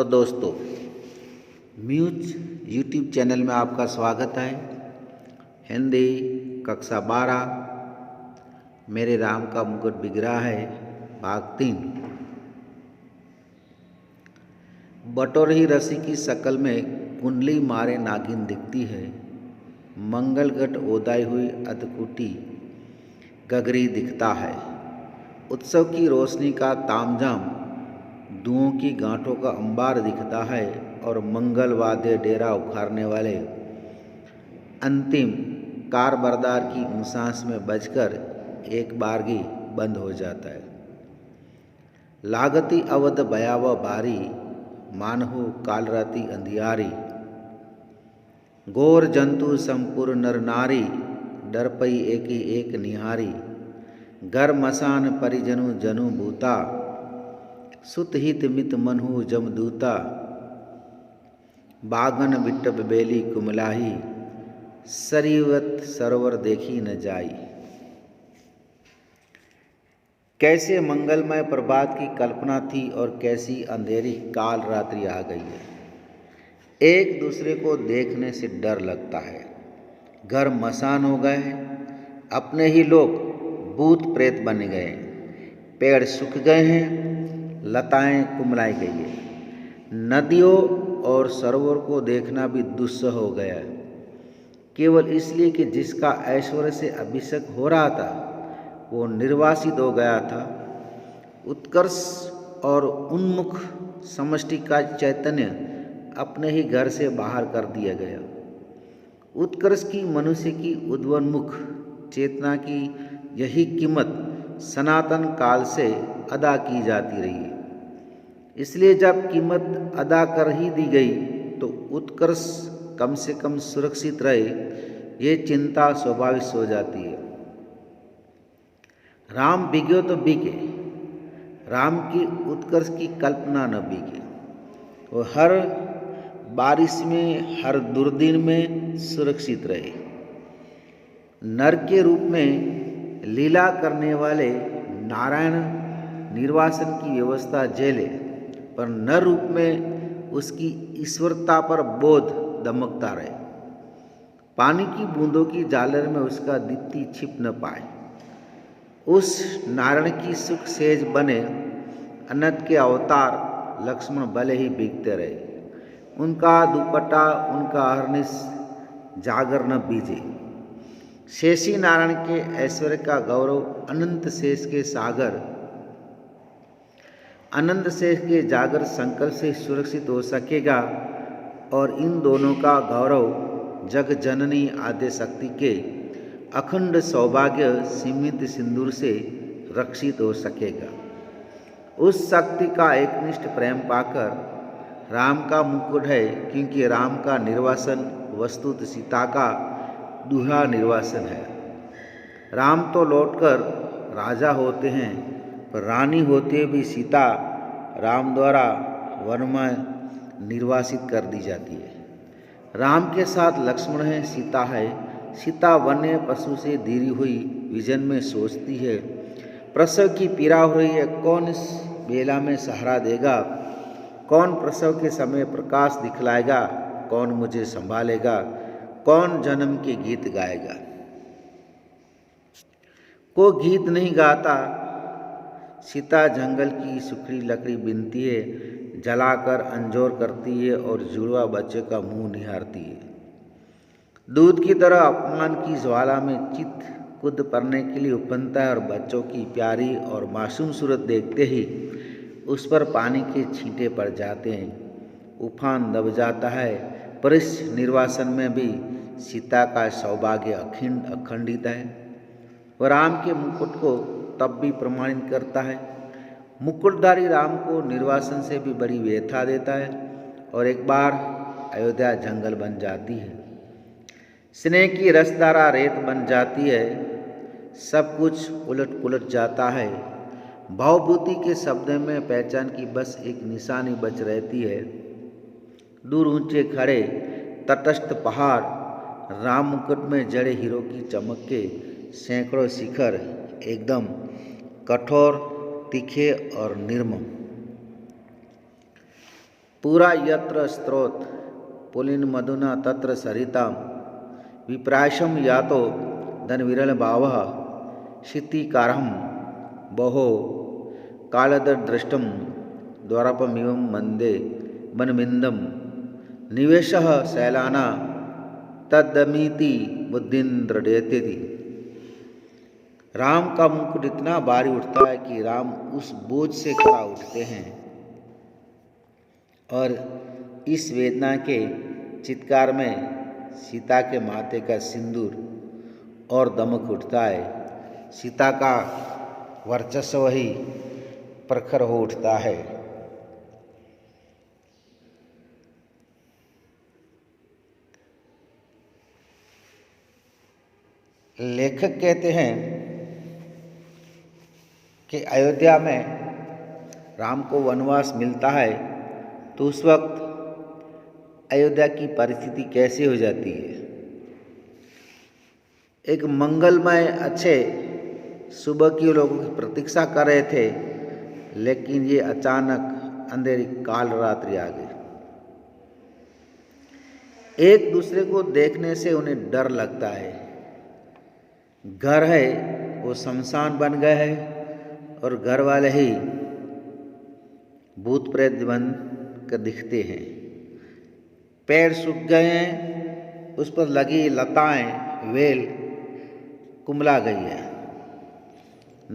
Hello दोस्तों, muse YouTube channel में आपका स्वागत है। हिंदी कक्षा 12 मेरे राम का मुकुट बिगड़ा है भाग 3। बटोरही रसी की शक्ल में कुंडली मारे नागिन दिखती है। मंगलगट ओदाई हुई अधकुटी गगरी दिखता है। उत्सव की रोशनी का तामझाम धुओं की गांठों का अंबार दिखता है और मंगलवाद्य डेरा उखाड़ने वाले अंतिम कारबरदार की ऊंसास में बजकर एक बारगी बंद हो जाता है। लागती अवध भयावह भारी, मानहु कालराती अंधियारी। घोर जंतु संपूर्ण नर नारी, डर पई एकी एक निहारी। घर मसान परिजनु जनु भूता, सुत हित मित मनहु जमदूता। बागन बिट्टब बेली कुमलाही, सरीवत सरोवर देखी न जाई। कैसे मंगलमय प्रभात की कल्पना थी और कैसी अंधेरी काल रात्रि आ गई है। एक दूसरे को देखने से डर लगता है। घर मसान हो गए हैं, अपने ही लोग भूत प्रेत बन गए हैं। पेड़ सूख गए हैं, लताएं कुमलाई गई है। नदियों और सरोवर को देखना भी दुस्सह हो गया है, केवल इसलिए कि जिसका ऐश्वर्य से अभिषेक हो रहा था वो निर्वासित हो गया था। उत्कर्ष और उन्मुख समष्टि का चैतन्य अपने ही घर से बाहर कर दिया गया। उत्कर्ष की मनुष्य की उद्वन्मुख चेतना की यही कीमत सनातन काल से अदा की जाती रही है। इसलिए जब कीमत अदा कर ही दी गई तो उत्कर्ष कम से कम सुरक्षित रहे, ये चिंता स्वाभाविक हो जाती है। राम बिगो तो बिके, राम की उत्कर्ष की कल्पना न बिके। वो हर बारिश में, हर दुर्दिन में सुरक्षित रहे। नर के रूप में लीला करने वाले नारायण निर्वासन की व्यवस्था झेले, पर नर रूप में उसकी ईश्वरता पर बोध दमकता रहे। पानी की बूंदों की झालर में उसका दीप्ति छिप न पाए। उस नारायण की सुख सेज बने अनंत के अवतार लक्ष्मण भले ही भीगते रहे। उनका दुपट्टा, उनका अहर्निश जागर न बीजे। शेषी नारायण के ऐश्वर्य का गौरव अनंत शेष के सागर, अनंत शेष के जागर संकल्प से सुरक्षित हो सकेगा। और इन दोनों का गौरव जग जननी आद्य शक्ति के अखंड सौभाग्य सीमित सिंदूर से रक्षित हो सकेगा। उस शक्ति का एकनिष्ठ प्रेम पाकर राम का मुकुट है, क्योंकि राम का निर्वासन वस्तुत सीता का दूल्हा निर्वासन है। राम तो लौटकर राजा होते हैं, पर रानी होते भी सीता राम द्वारा वन में निर्वासित कर दी जाती है। राम के साथ लक्ष्मण है, सीता है। सीता वन्य पशु से धीरी हुई विजन में सोचती है, प्रसव की पीड़ा हो रही है, कौन इस बेला में सहारा देगा? कौन प्रसव के समय प्रकाश दिखलाएगा? कौन मुझे संभालेगा? कौन जन्म के गीत गाएगा? को गीत नहीं गाता। सीता जंगल की सूखी लकड़ी बीनती है, जलाकर अंजोर करती है और जुड़वा बच्चे का मुंह निहारती है। दूध की तरह अपमान की ज्वाला में चित कूद पड़ने के लिए उपनता है और बच्चों की प्यारी और मासूम सूरत देखते ही उस पर पानी के छींटे पड़ जाते हैं। उफान दब जाता है, पर इस निर्वासन में भी सीता का सौभाग्य अखंडित है। वह राम के मुकुट को तब भी प्रमाणित करता है। मुकुटधारी राम को निर्वासन से भी बड़ी व्यथा देता है और एक बार अयोध्या जंगल बन जाती है। स्नेह की रसधारा रेत बन जाती है। सब कुछ उलट पुलट जाता है। भावभूति के शब्द में पहचान की बस एक निशानी बच रहती है। दूर ऊंचे खड़े तटस्थ पहाड़, राम मुकुट में जड़े हीरो की चमक के सैकड़ों शिखर एकदम कठोर, तीखे और निर्मम। पूरा यत्र स्त्रोत पुलिन मधुना तत्र सरिताम विप्राशम यातो धन विरल भाव शीतिकारहम बहो कालदृष्टम द्वारपमिव मंदे वनमिंदम निवेश शैलाना तदमीति बुद्धिन्द्रडेति। राम का मुकुट इतना भारी उठता है कि राम उस बोझ से खड़ा उठते हैं और इस वेदना के चित्कार में सीता के माथे का सिंदूर और दमक उठता है। सीता का वर्चस्व ही प्रखर हो उठता है। लेखक कहते हैं कि अयोध्या में राम को वनवास मिलता है तो उस वक्त अयोध्या की परिस्थिति कैसी हो जाती है। एक मंगलमय अच्छे सुबह की लोगों की प्रतीक्षा कर रहे थे, लेकिन ये अचानक अंधेरी काल रात्रि आ गई। एक दूसरे को देखने से उन्हें डर लगता है। घर है वो शमशान बन गए है और घर वाले ही भूत प्रेत बन कर दिखते हैं। पेड़ सूख गए हैं, उस पर लगी लताएं वेल कुम्हला गई है।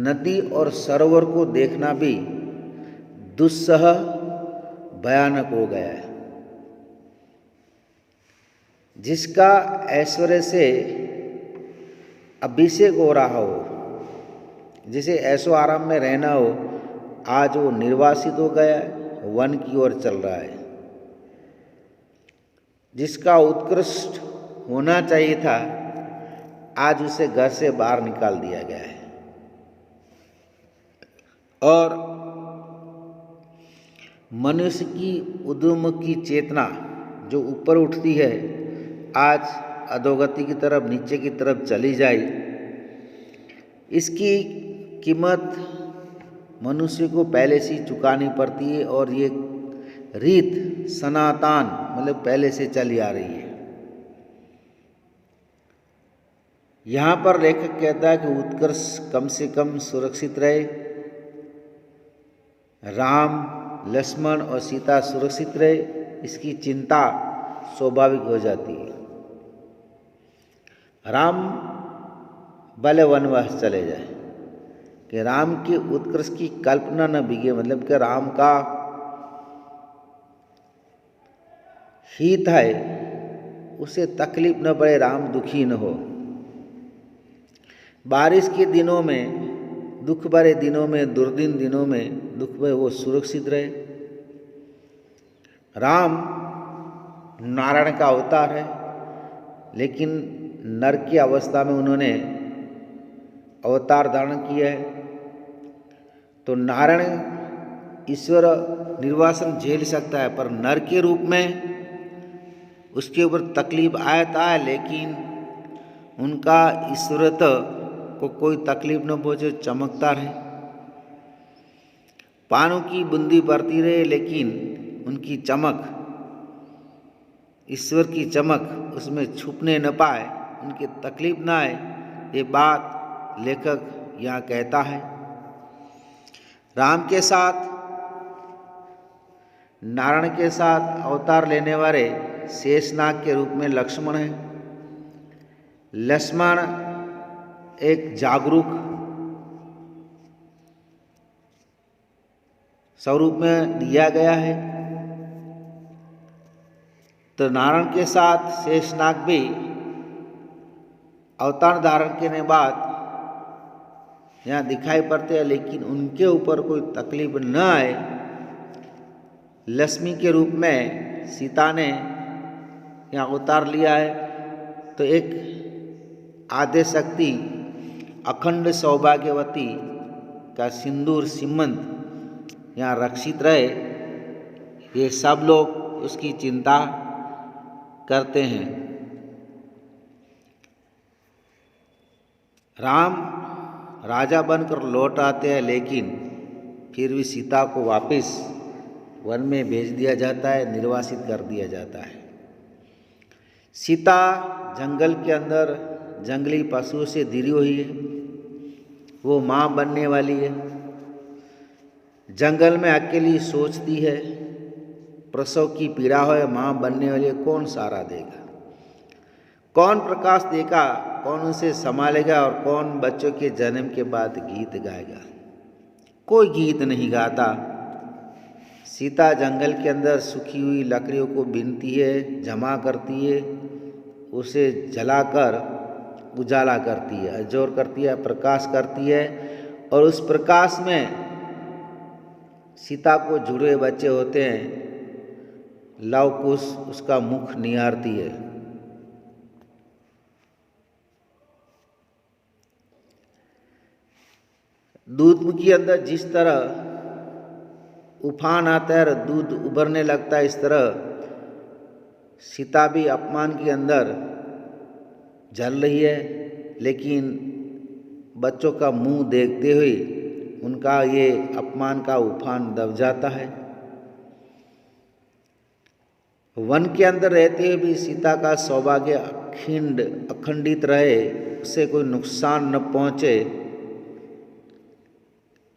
नदी और सरोवर को देखना भी दुस्सह भयानक हो गया है। जिसका ऐश्वर्य से अभिषेक हो रहा हो, जिसे ऐशो आराम में रहना हो, आज वो निर्वासित हो गया है, वन की ओर चल रहा है। जिसका उत्कृष्ट होना चाहिए था, आज उसे घर से बाहर निकाल दिया गया है। और मनुष्य की उद्यम की चेतना जो ऊपर उठती है, आज अधोगति की तरफ, नीचे की तरफ चली जाए। इसकी कीमत मनुष्य को पहले से ही चुकानी पड़ती है और ये रीत सनातन मतलब पहले से चली आ रही है। यहाँ पर लेखक कहता है कि उत्कर्ष कम से कम सुरक्षित रहे, राम लक्ष्मण और सीता सुरक्षित रहे, इसकी चिंता स्वाभाविक हो जाती है। राम भले वनवास चले जाए, कि राम के उत्कर्ष की कल्पना न बिगे, मतलब कि राम का हित है, उसे तकलीफ न पड़े, राम दुखी न हो। बारिश के दिनों में, दुख भरे दिनों में, दुर्दिन दिनों में, दुख में वो सुरक्षित रहे। राम नारायण का अवतार है, लेकिन नर की अवस्था में उन्होंने अवतार धारण किया है। तो नारायण ईश्वर निर्वासन झेल सकता है, पर नर के रूप में उसके ऊपर तकलीफ आया है, लेकिन उनका ईश्वरत्व को कोई तकलीफ न पहुँचे, चमकता रहे। पानों की बूंदी बढ़ती रहे, लेकिन उनकी चमक, ईश्वर की चमक उसमें छुपने न पाए, उनकी तकलीफ न आए। ये बात लेखक यहाँ कहता है। राम के साथ, नारायण के साथ अवतार लेने वाले शेषनाग के रूप में लक्ष्मण है। लक्ष्मण एक जागरूक स्वरूप में दिया गया है। तो नारायण के साथ शेषनाग भी अवतार धारण करने के बाद यहाँ दिखाई पड़ते हैं, लेकिन उनके ऊपर कोई तकलीफ न आए। लक्ष्मी के रूप में सीता ने यहाँ अवतार लिया है, तो एक आद्य शक्ति अखंड सौभाग्यवती का सिंदूर सीमंत यहाँ रक्षित रहे, ये सब लोग उसकी चिंता करते हैं। राम राजा बनकर लौट आते हैं, लेकिन फिर भी सीता को वापस वन में भेज दिया जाता है, निर्वासित कर दिया जाता है। सीता जंगल के अंदर जंगली पशुओं से घिरी हुई है, वो माँ बनने वाली है। जंगल में अकेली सोचती है, प्रसव की पीड़ा हो, माँ बनने वाली है, कौन सहारा देगा, कौन प्रकाश देगा, कौन उसे संभालेगा और कौन बच्चों के जन्म के बाद गीत गाएगा। कोई गीत नहीं गाता। सीता जंगल के अंदर सूखी हुई लकड़ियों को बीनती है, जमा करती है, उसे जलाकर उजाला करती है, अजोर करती है, प्रकाश करती है, और उस प्रकाश में सीता को जुड़े बच्चे होते हैं। लव कुश उसका मुख निहारती है। दूध के अंदर जिस तरह उफान आता है और दूध उभरने लगता है, इस तरह सीता भी अपमान के अंदर जल रही है, लेकिन बच्चों का मुंह देखते हुए उनका ये अपमान का उफान दब जाता है। वन के अंदर रहते हुए भी सीता का सौभाग्य अखंडित रहे, उसे कोई नुकसान न पहुंचे।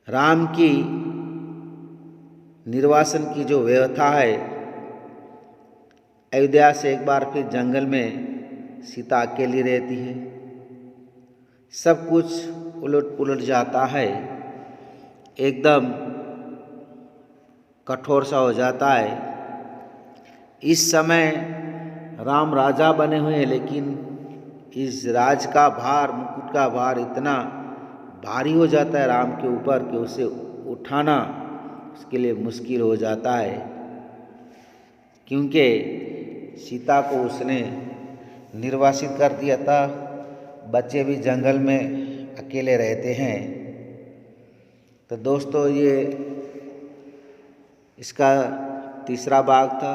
राम की निर्वासन की जो व्यवस्था है, अयोध्या से एक बार फिर जंगल में सीता अकेली रहती है। सब कुछ उलट पुलट जाता है, एकदम कठोर सा हो जाता है। इस समय राम राजा बने हुए हैं, लेकिन इस राज का भार, मुकुट का भार इतना भारी हो जाता है राम के ऊपर कि उसे उठाना उसके लिए मुश्किल हो जाता है, क्योंकि सीता को उसने निर्वासित कर दिया था। बच्चे भी जंगल में अकेले रहते हैं। तो दोस्तों, ये इसका तीसरा भाग था।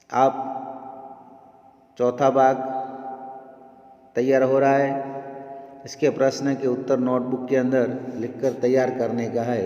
अब चौथा भाग तैयार हो रहा है। इसके प्रश्न के उत्तर नोटबुक के अंदर लिखकर तैयार करने का है।